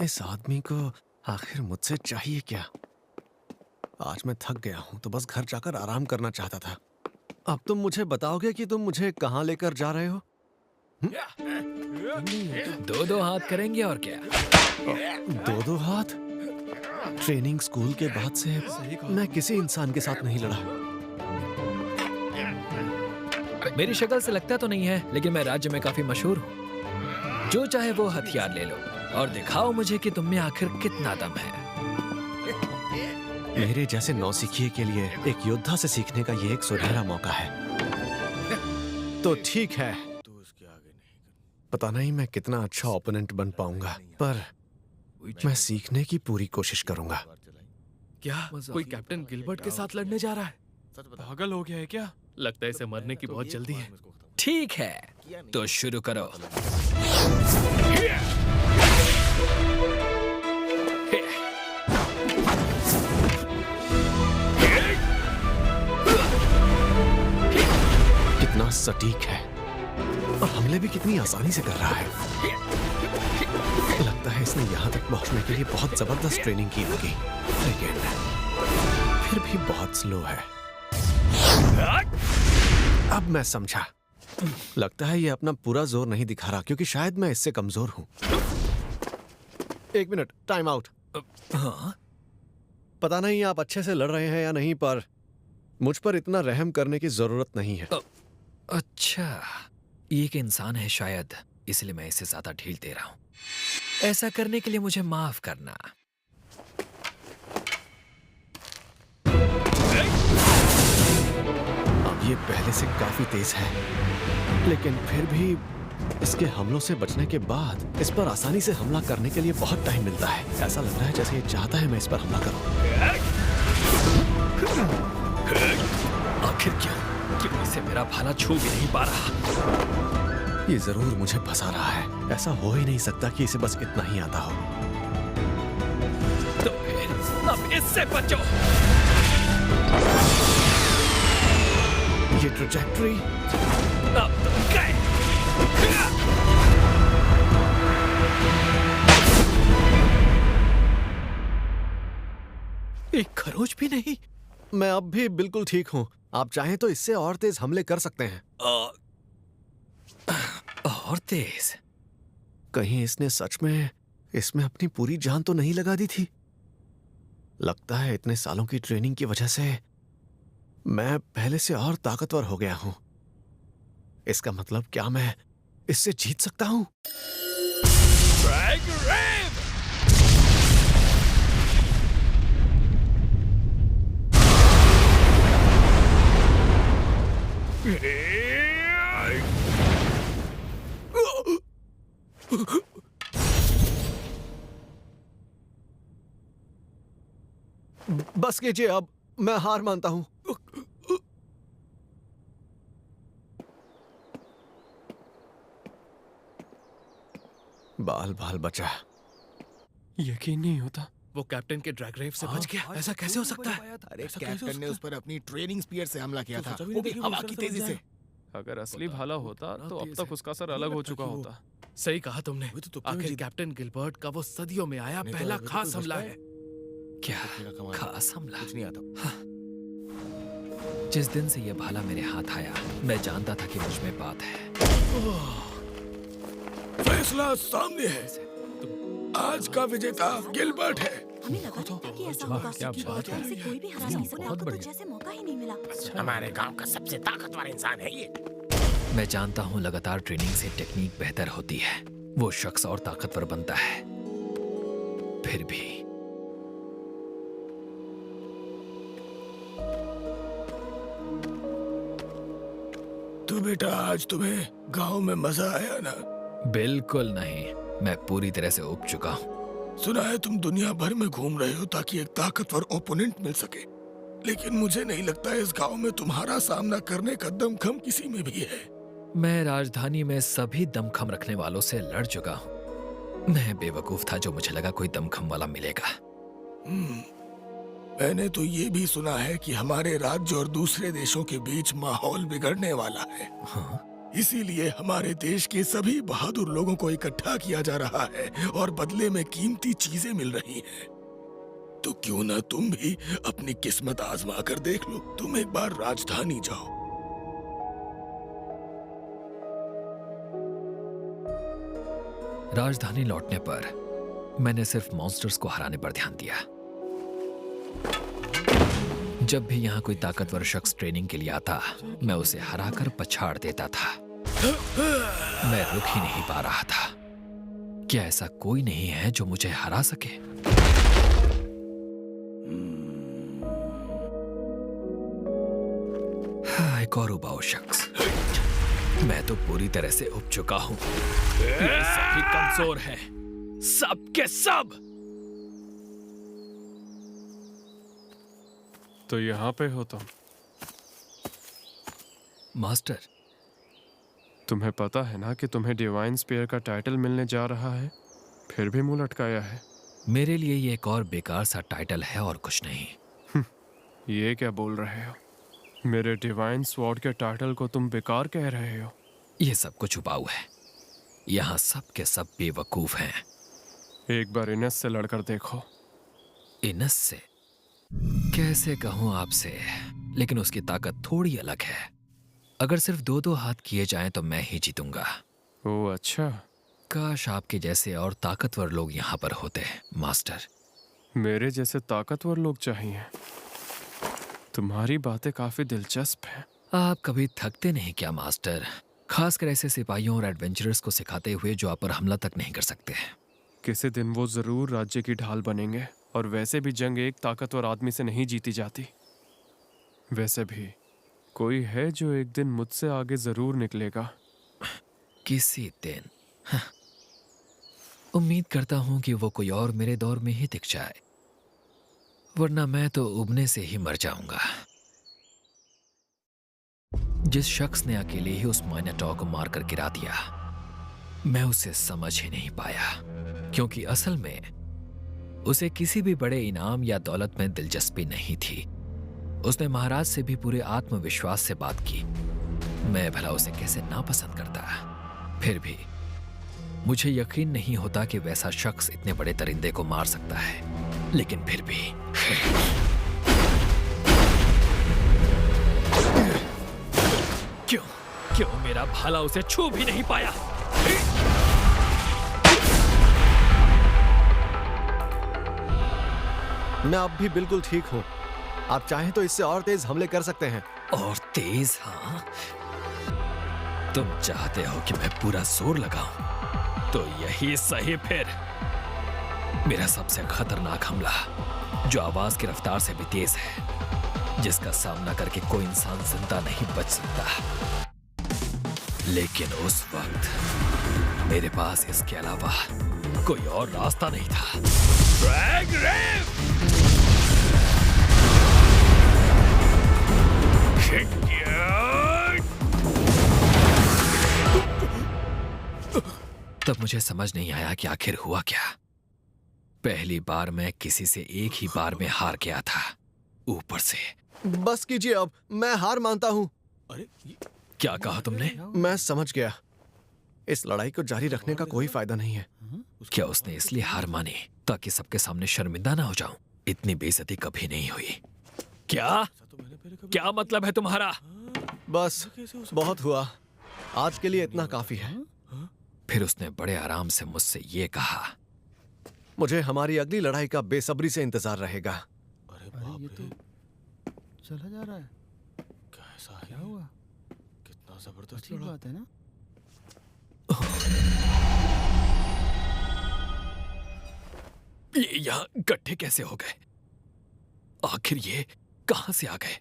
इस आदमी को आखिर मुझसे चाहिए क्या? आज मैं थक गया हूँ तो बस घर जाकर आराम करना चाहता था। अब तुम मुझे बताओगे कि तुम मुझे कहाँ लेकर जा रहे हो? दो दो हाथ करेंगे और क्या। दो दो हाथ? ट्रेनिंग स्कूल के बाद से मैं किसी इंसान के साथ नहीं लड़ा। मेरी शक्ल से लगता तो नहीं है, लेकिन मैं राज्य में काफी मशहूर हूँ। जो चाहे वो हथियार ले लो और दिखाओ मुझे कि तुम में आखिर कितना दम है। मेरे जैसे नौसिखिए के लिए एक योद्धा से सीखने का ये एक सुनहरा मौका है। तो ठीक है, पता नहीं मैं कितना अच्छा ओपोनेंट बन पाऊंगा, पर मैं सीखने की पूरी कोशिश करूंगा। क्या कोई कैप्टन गिलबर्ट के साथ लड़ने जा रहा है? पागल हो गया है क्या? लगता है इसे मरने की बहुत जल्दी है। ठीक है, तो शुरू करो। कितना सटीक है और हमले भी कितनी आसानी से कर रहा है। लगता है इसने यहाँ तक पहुँचने के लिए बहुत जबरदस्त ट्रेनिंग की होगी, लेकिन फिर भी बहुत स्लो है। अब मैं समझा। लगता है ये अपना पूरा जोर नहीं दिखा रहा, क्योंकि शायद मैं इससे कमजोर हूँ। एक मिनट, टाइम आउट। पता नहीं आप अच्छे से लड़ रहे हैं या नहीं, पर मुझ पर इतना रहम करने की जरूरत नहीं है। अच्छा, ये एक इंसान है शायद, इसलिए मैं इसे ज्यादा ढील दे रहा हूँ। ऐसा करने के लिए मुझे माफ करना। अब ये पहले से काफी तेज है, लेकिन फिर भी इसके हमलों से बचने के बाद इस पर आसानी से हमला करने के लिए बहुत टाइम मिलता है। ऐसा लग रहा है जैसे ये चाहता है मैं इस पर हमला करूं। आखिर क्यों इसे मेरा भाला छू भी नहीं पा रहा? ये जरूर मुझे फंसा रहा है। ऐसा हो ही नहीं सकता कि इसे बस इतना ही आता हो। तो फिर अब इससे बचो। ये ट्रैजेक्टरी अब तुम गए। एक खरोच भी नहीं। मैं अब भी बिल्कुल ठीक हूँ। आप चाहें तो इससे और तेज हमले कर सकते हैं। और तेज? कहीं इसने सच में इसमें अपनी पूरी जान तो नहीं लगा दी थी? लगता है इतने सालों की ट्रेनिंग की वजह से मैं पहले से और ताकतवर हो गया हूं। इसका मतलब क्या मैं इससे जीत सकता हूं? बस कीजिए, अब मैं हार मानता हूं। बाल बाल बचा। यकीन नहीं होता वो कैप्टन के ड्रैग रेव से बच गया। ऐसा कैसे हो सकता है? अरे कैप्टन ने उस पर अपनी ट्रेनिंग स्पीयर से हमला किया था, वो भी हवा की तेजी से। अगर असली भाला होता तो अब तक उसका सर अलग हो चुका होता। सही कहा तुमने। आखिर कैप्टन गिलबर्ट का वो सदियों में आया पहला खास हमला है। क्या खास हमला? कुछ नहीं आता। जिस दिन से ये भाला मेरे हाथ आया, मैं जानता था कि मुझ में बात है। फैसला सामने है। आज का विजेता गिलबर्ट है। हमें लगा था कि ऐसा होगा। ऐसे कोई भी हरा नहीं सकता। आपको तो जैसे मौका ही नहीं मिला। हमारे गांव का सबसे ताकतवर इंसान है ये। मैं जानता हूँ लगातार ट्रेनिंग से टेक्निक बेहतर होती है, वो शख्स और ताकतवर बनता है। फिर भी तो बेटा, आज तुम्हें गांव में मजा आया ना? बिल्कुल नहीं, मैं पूरी तरह से उब चुका हूँ। सुना है तुम दुनिया भर में घूम रहे हो ताकि एक ताकतवर ओपोनेंट मिल सके, लेकिन मुझे नहीं लगता इस गांव में तुम्हारा सामना करने का दमखम किसी में भी है। मैं राजधानी में सभी दमखम रखने वालों से लड़ चुका हूँ। मैं बेवकूफ था जो मुझे लगा कोई दमखम वाला मिलेगा। मैंने तो ये भी सुना है कि हमारे राज्य और दूसरे देशों के बीच माहौल बिगड़ने वाला है। हाँ? इसीलिए हमारे देश के सभी बहादुर लोगों को इकट्ठा किया जा रहा है और बदले में कीमती चीजें मिल रही हैं। तो क्यों ना तुम भी अपनी किस्मत आजमा कर देख लो। तुम एक बार राजधानी जाओ। राजधानी लौटने पर मैंने सिर्फ मॉन्स्टर्स को हराने पर ध्यान दिया। जब भी यहाँ कोई ताकतवर शख्स ट्रेनिंग के लिए आता, मैं उसे हराकर पछाड़ देता था। मैं रुक ही नहीं पा रहा था। क्या ऐसा कोई नहीं है जो मुझे हरा सके? हाँ, एक और उबाऊ शख्स। मैं तो पूरी तरह से उब चुका हूं। ये सभी कमजोर हैं, सब के सब। तो यहाँ पे हो तुम? मास्टर, तुम्हें पता है ना कि तुम्हें डिवाइन स्पीयर का टाइटल मिलने जा रहा है, फिर भी मुंह लटकाया है। मेरे लिए ये एक और बेकार सा टाइटल है और कुछ नहीं। ये क्या बोल रहे हो? मेरे डिवाइन स्वॉर्ड के टाइटल को तुम बेकार कह रहे हो? ये सब कुछ उबाऊ है। यहाँ सब के सब बेवकूफ हैं। एक बार इनस से लड़कर देखो। इनस से? कैसे कहूँ आपसे, लेकिन उसकी ताकत थोड़ी अलग है। अगर सिर्फ 2-2 हाथ किए जाएं तो मैं ही जीतूंगा। ओह अच्छा। काश आपके जैसे और ताकतवर लोग यहाँ पर होते, मास्टर। मेरे जैसे ताकतवर लोग चाहिए। तुम्हारी बातें काफी दिलचस्प हैं। आप कभी थकते नहीं क्या मास्टर? खासकर ऐसे सिपाहियों और एडवेंचरर्स को सिखाते हुए जो आप पर हमला तक नहीं कर सकते। किसी दिन वो जरूर राज्य की ढाल बनेंगे। और वैसे भी जंग एक ताकतवर आदमी से नहीं जीती जाती। वैसे भी कोई है जो एक दिन मुझसे आगे जरूर निकलेगा। किसी दिन। हाँ। उम्मीद करता हूं कि वो कोई और मेरे दौर में ही दिख जाए, वरना मैं तो उबने से ही मर जाऊंगा। जिस शख्स ने अकेले ही उस माइनाटॉर को मारकर गिरा दिया, मैं उसे समझ ही नहीं पाया, क्योंकि असल में उसे किसी भी बड़े इनाम या दौलत में दिलचस्पी नहीं थी। उसने महाराज से भी पूरे आत्मविश्वास से बात की। मैं भला उसे कैसे नापसंद करता। फिर भी मुझे यकीन नहीं होता कि वैसा शख्स इतने बड़े दरिंदे को मार सकता है। लेकिन फिर भी क्यों मेरा भाला उसे छू भी नहीं पाया? मैं अब भी बिल्कुल ठीक हूँ। आप चाहें तो इससे और तेज हमले कर सकते हैं। और तेज? हाँ, तुम चाहते हो कि मैं पूरा जोर लगाऊं, तो यही सही फिर। मेरा सबसे खतरनाक हमला, जो आवाज की रफ्तार से भी तेज है, जिसका सामना करके कोई इंसान जिंदा नहीं बच सकता। लेकिन उस वक्त मेरे पास इसके अलावा कोई और रास्ता नहीं था। ड्रैग रेव! तब मुझे समझ नहीं आया कि आखिर हुआ क्या। पहली बार मैं किसी से एक ही बार में हार गया था, ऊपर से। बस कीजिए, अब मैं हार मानता हूँ। क्या कहा तुमने? मैं समझ गया। इस लड़ाई को जारी रखने का कोई फायदा नहीं है। क्या उसने इसलिए हार मानी ताकि सबके सामने शर्मिंदा ना हो जाऊं? इतनी बेइज्जती कभी नहीं हुई। क्या मतलब है तुम्हारा? बस बहुत हुआ, आज के लिए इतना काफी है। फिर उसने बड़े आराम से मुझसे ये कहा, मुझे हमारी अगली लड़ाई का बेसब्री से इंतजार रहेगा। अरे ये तो चला जा रहा है। कैसा क्या हुआ? कितना जबरदस्त अच्छी बात है ना? ये यहाँ गड्ढे कैसे हो गए? आखिर ये कहां से आ गए?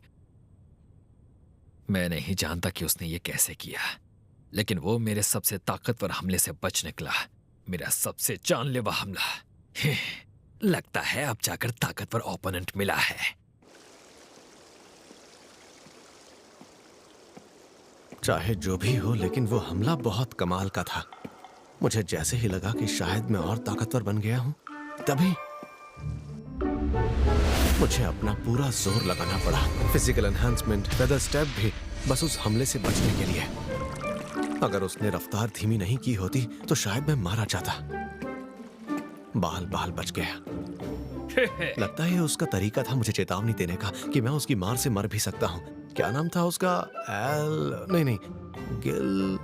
मैं नहीं जानता कि उसने ये कैसे किया, लेकिन वो मेरे सबसे ताकतवर हमले से बच निकला। मेरा सबसे जानलेवा हमला। लगता है अब जाकर ताकतवर ओपोनेंट मिला है। चाहे जो भी हो, लेकिन वो हमला बहुत कमाल का था। मुझे जैसे ही लगा कि शायद मैं और ताकतवर बन गया हूं, तभी मुझे अपना पूरा जोर लगाना पड़ा। फिजिकल एनहांसमेंट, फेदर स्टेप भी, बस उस हमले से बचने के लिए। अगर उसने रफ्तार धीमी नहीं की होती तो शायद मैं मारा जाता। बाल बाल बच गया। लगता है ये उसका तरीका था मुझे चेतावनी देने का कि मैं उसकी मार से मर भी सकता हूँ। क्या नाम था उसका? नहीं, गिल।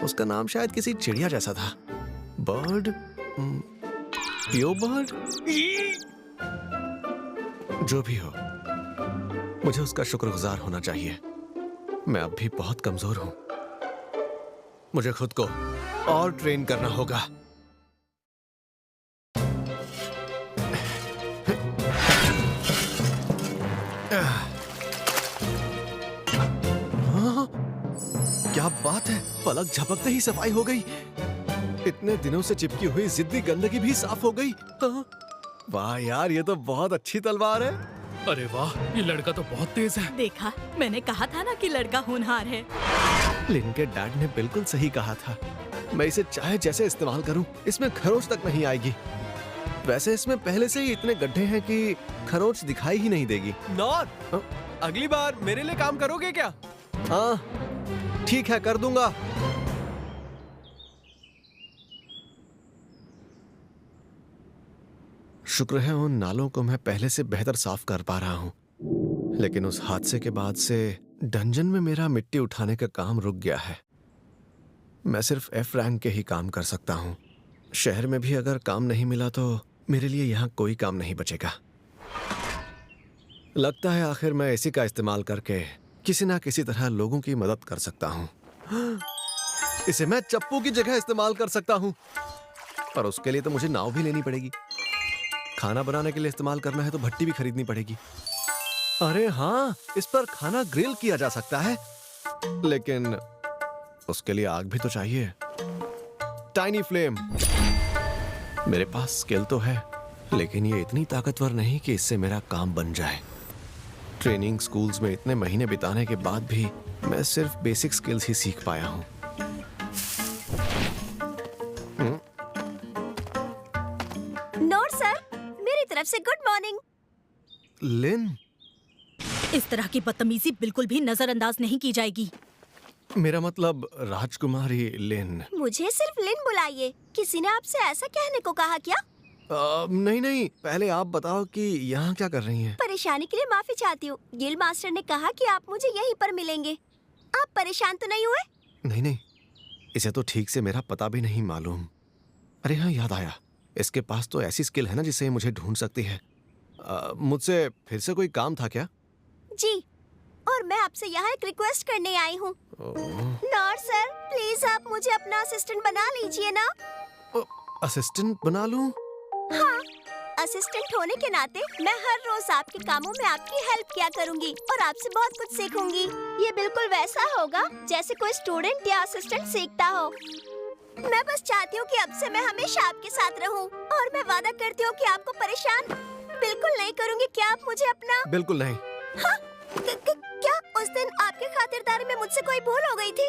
उसका नाम शायद किसी चिड़िया जैसा था। बर्ड, पियो बर्ड, जो भी हो, मुझे उसका शुक्रगुजार होना चाहिए। मैं अब भी बहुत कमजोर हूं। मुझे खुद को और ट्रेन करना होगा। हाँ, क्या बात है, पलक झपकते ही सफाई हो गई। इतने दिनों से चिपकी हुई जिद्दी गंदगी भी साफ हो गई। हाँ, वाह यार, ये तो बहुत अच्छी तलवार है। अरे वाह, ये लड़का तो बहुत तेज है। देखा, मैंने कहा था ना कि लड़का होनहार है। लिन के डैड ने बिल्कुल सही कहा था। मैं इसे चाहे जैसे इस्तेमाल करूं, इसमें खरोंच तक नहीं आएगी। वैसे इसमें पहले से ही इतने गड्ढे हैं कि खरोंच दिखाई ही नहीं देगी। नॉट, अगली बार मेरे लिए काम करोगे क्या? हाँ, ठीक है, कर दूंगा। शुक्र है उन नालों को मैं पहले से बेहतर साफ कर पा रहा हूं। लेकिन उस हादसे के बाद से डंजन में मेरा मिट्टी उठाने का काम रुक गया है। मैं सिर्फ एफ रैंक के ही काम कर सकता हूं। शहर में भी अगर काम नहीं मिला तो मेरे लिए यहाँ कोई काम नहीं बचेगा। लगता है आखिर मैं इसी का इस्तेमाल करके किसी ना किसी तरह लोगों की मदद कर सकता हूँ। इसे मैं चप्पू की जगह इस्तेमाल कर सकता हूँ, पर उसके लिए तो मुझे नाव भी लेनी पड़ेगी। खाना बनाने के लिए इस्तेमाल करना है तो भट्टी भी खरीदनी पड़ेगी। अरे हाँ, इस पर खाना ग्रिल किया जा सकता है, लेकिन उसके लिए आग भी तो चाहिए। Tiny flame. मेरे पास स्किल तो है, लेकिन ये इतनी ताकतवर नहीं कि इससे मेरा काम बन जाए। ट्रेनिंग स्कूल्स में इतने महीने बिताने के बाद भी मैं सिर्फ बेसिक स्किल्स ही सीख पाया हूँ। नोट सर, मेरी तरफ से गुड मॉर्निंग। लिन, इस तरह की बदतमीजी बिल्कुल भी नजरअंदाज नहीं की जाएगी। मेरा मतलब राजकुमारी लिन। मुझे सिर्फ लिन बुलाइए। किसी ने आपसे ऐसा कहने को कहा क्या? नहीं, पहले आप बताओ कि यहाँ क्या कर रही हैं? परेशानी के लिए माफी चाहती हूँ। गिल मास्टर ने कहा कि आप मुझे यहीं पर मिलेंगे। आप परेशान तो नहीं हुए? नहीं, इसे तो ठीक से मेरा पता भी नहीं मालूम। अरे हाँ, याद आया, इसके पास तो ऐसी स्किल है ना जिससे मुझे ढूंढ सकती है। मुझसे फिर से कोई काम था क्या? जी, और मैं आपसे यहाँ एक रिक्वेस्ट करने आई हूँ। नॉट सर, प्लीज आप मुझे अपना असिस्टेंट बना लीजिए ना। असिस्टेंट बना लूं? हाँ, असिस्टेंट होने के नाते मैं हर रोज आपके कामों में आपकी हेल्प किया करूँगी और आपसे बहुत कुछ सीखूंगी। ये बिल्कुल वैसा होगा जैसे कोई स्टूडेंट या असिस्टेंट सीखता हो। मैं बस चाहती हूँ कि अब से मैं हमेशा आपके साथ रहूँ, और मैं वादा करती हूँ कि आपको परेशान बिल्कुल नहीं करूँगी। क्या आप मुझे अपना? बिल्कुल नहीं। हाँ? क्या उस दिन आपके खातिरदारी में मुझसे कोई भूल हो गई थी,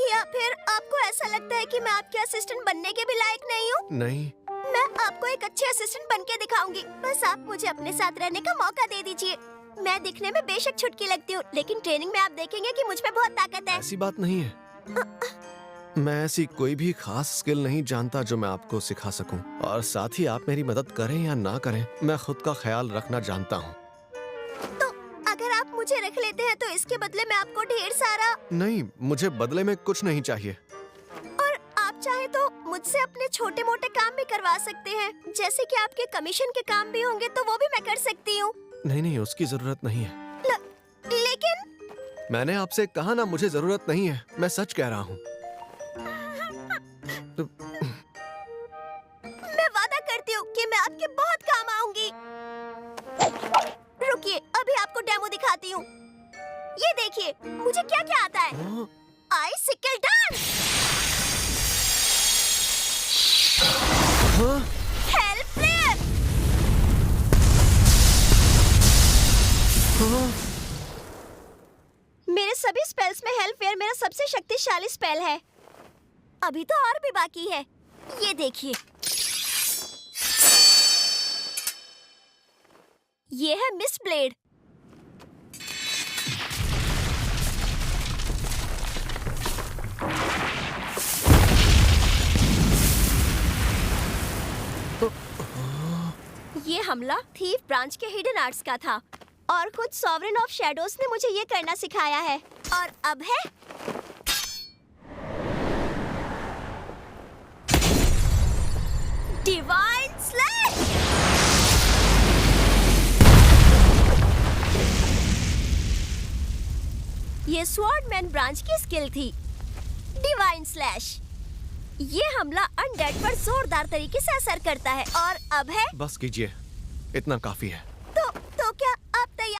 या फिर आपको ऐसा लगता है कि मैं आपके असिस्टेंट बनने के भी लायक नहीं हूँ? नहीं, मैं आपको एक अच्छे असिस्टेंट बनके दिखाऊंगी। बस आप मुझे अपने साथ रहने का मौका दे दीजिए। मैं दिखने में बेशक छुटकी लगती हूँ, लेकिन ट्रेनिंग में आप देखेंगे कि मुझ में बहुत ताकत है। ऐसी बात नहीं है। मैं ऐसी कोई भी खास स्किल नहीं जानता जो मैं आपको सिखा सकूं, और साथ ही आप मेरी मदद करें या ना करें, मैं खुद का ख्याल रखना जानता हूँ। तो अगर आप मुझे रख लेते हैं तो इसके बदले में आपको ढेर सारा। नहीं, मुझे बदले में कुछ नहीं चाहिए। और आप चाहे तो मुझसे अपने छोटे मोटे काम भी करवा सकते हैं, जैसे कि आपके कमीशन के काम भी होंगे तो वो भी मैं कर सकती हूँ। नहीं, उसकी जरूरत नहीं है। लेकिन मैंने आपसे कहा ना, मुझे जरूरत नहीं है। मैं सच कह रहा हूँ। मैं वादा करती हूँ कि मैं आपके बहुत काम आऊंगी। रुकिए, अभी आपको डेमो दिखाती हूँ। ये देखिए मुझे क्या क्या आता है। आइसिकल डांस, हेल फ्लिप, मेरे सभी स्पेल्स में हेल फेयर मेरा सबसे शक्तिशाली स्पेल है। अभी तो और भी बाकी है। ये देखिए, ये है मिस ब्लेड। हमला थीफ ब्रांच के हिडन आर्ट्स का था और खुद सॉवरेन ऑफ शैडोज ने मुझे ये करना सिखाया है। और अब है डिवाइन स्लैश। ये स्वॉर्डमैन ब्रांच की स्किल थी, डिवाइन स्लैश। ये हमला अनडेड पर जोरदार तरीके से असर करता है। और अब है बस कीजिए, इतना काफी है। तो क्या आप तैयार?